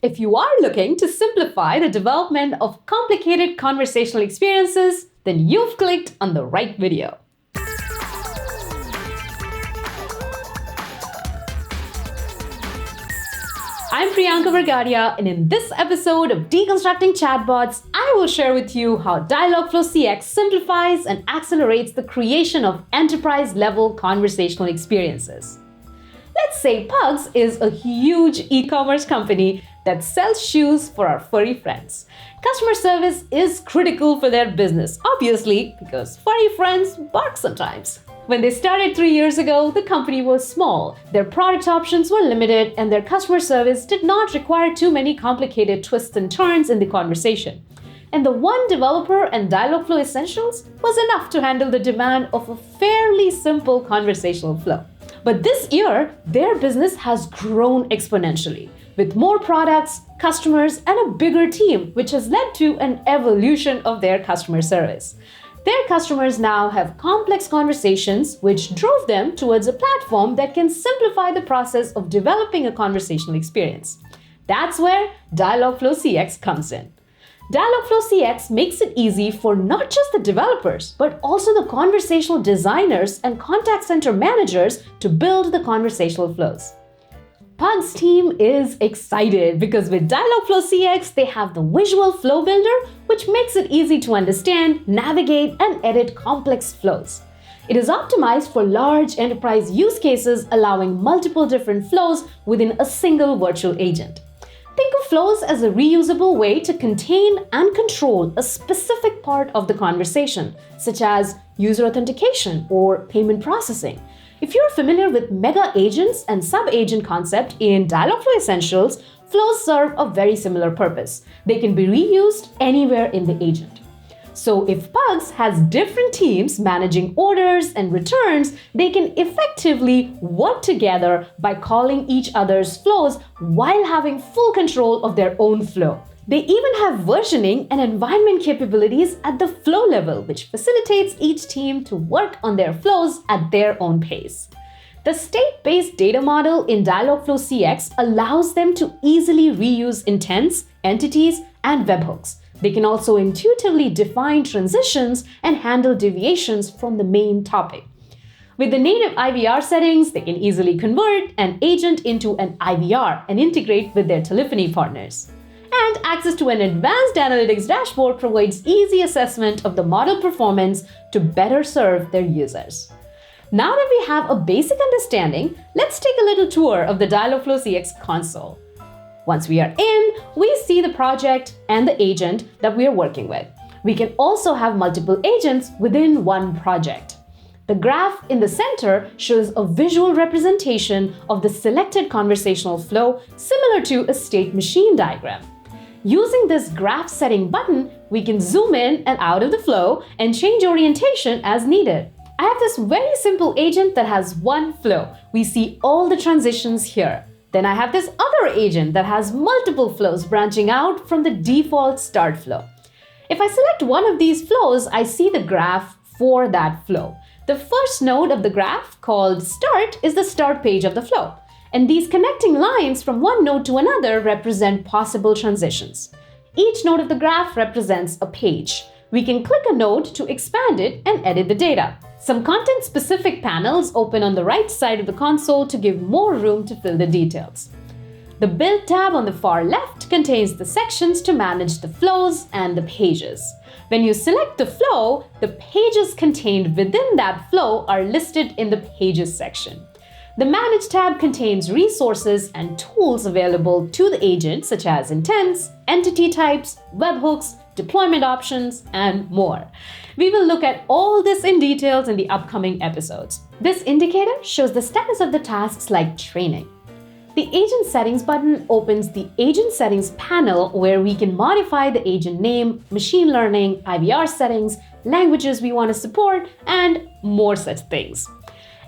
If you are looking to simplify the development of complicated conversational experiences, then you've clicked on the right video. I'm Priyanka Vergadia, and in this episode of Deconstructing Chatbots, I will share with you how Dialogflow CX simplifies and accelerates the creation of enterprise-level conversational experiences. Let's say Pugs is a huge e-commerce company that sells shoes for our furry friends. Customer service is critical for their business, obviously, because furry friends bark sometimes. When they started 3 years ago, the company was small, their product options were limited, and their customer service did not require too many complicated twists and turns in the conversation. And the one developer and Dialogflow Essentials was enough to handle the demand of a fairly simple conversational flow. But this year, their business has grown exponentially, with more products, customers, and a bigger team, which has led to an evolution of their customer service. Their customers now have complex conversations, which drove them towards a platform that can simplify the process of developing a conversational experience. That's where Dialogflow CX comes in. Dialogflow CX makes it easy for not just the developers, but also the conversational designers and contact center managers to build the conversational flows. Pug's team is excited because with Dialogflow CX, they have the visual flow builder, which makes it easy to understand, navigate, and edit complex flows. It is optimized for large enterprise use cases, allowing multiple different flows within a single virtual agent. Think of flows as a reusable way to contain and control a specific part of the conversation, such as user authentication or payment processing. If you're familiar with mega agents and sub-agent concept in Dialogflow Essentials, flows serve a very similar purpose. They can be reused anywhere in the agent. So if Pugs has different teams managing orders and returns, they can effectively work together by calling each other's flows while having full control of their own flow. They even have versioning and environment capabilities at the flow level, which facilitates each team to work on their flows at their own pace. The state-based data model in Dialogflow CX allows them to easily reuse intents, entities, and webhooks. They can also intuitively define transitions and handle deviations from the main topic. With the native IVR settings, they can easily convert an agent into an IVR and integrate with their telephony partners. And access to an advanced analytics dashboard provides easy assessment of the model performance to better serve their users. Now that we have a basic understanding, let's take a little tour of the Dialogflow CX console. Once we are in, we see the project and the agent that we are working with. We can also have multiple agents within one project. The graph in the center shows a visual representation of the selected conversational flow similar to a state machine diagram. Using this graph setting button, we can zoom in and out of the flow and change orientation as needed. I have this very simple agent that has one flow. We see all the transitions here. Then I have this other agent that has multiple flows branching out from the default start flow. If I select one of these flows, I see the graph for that flow. The first node of the graph, called start, is the start page of the flow. And these connecting lines from one node to another represent possible transitions. Each node of the graph represents a page. We can click a node to expand it and edit the data. Some content-specific panels open on the right side of the console to give more room to fill the details. The Build tab on the far left contains the sections to manage the flows and the pages. When you select the flow, the pages contained within that flow are listed in the Pages section. The Manage tab contains resources and tools available to the agent, such as intents, entity types, webhooks, deployment options, and more. We will look at all this in details in the upcoming episodes. This indicator shows the status of the tasks like training. The Agent Settings button opens the Agent Settings panel where we can modify the agent name, machine learning, IVR settings, languages we want to support, and more such things.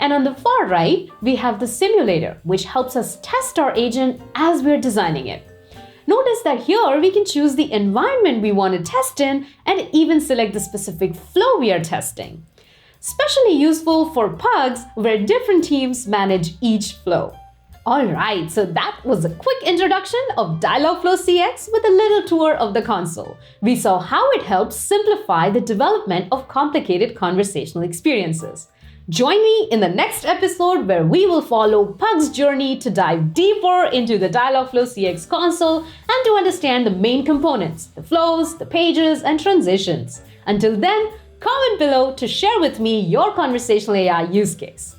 And on the far right, we have the simulator, which helps us test our agent as we're designing it. Notice that here we can choose the environment we want to test in and even select the specific flow we are testing. Especially useful for Pugs where different teams manage each flow. Alright, so that was a quick introduction of Dialogflow CX with a little tour of the console. We saw how it helps simplify the development of complicated conversational experiences. Join me in the next episode where we will follow Pug's journey to dive deeper into the Dialogflow CX console and to understand the main components, the flows, the pages, and transitions. Until then, comment below to share with me your conversational AI use case.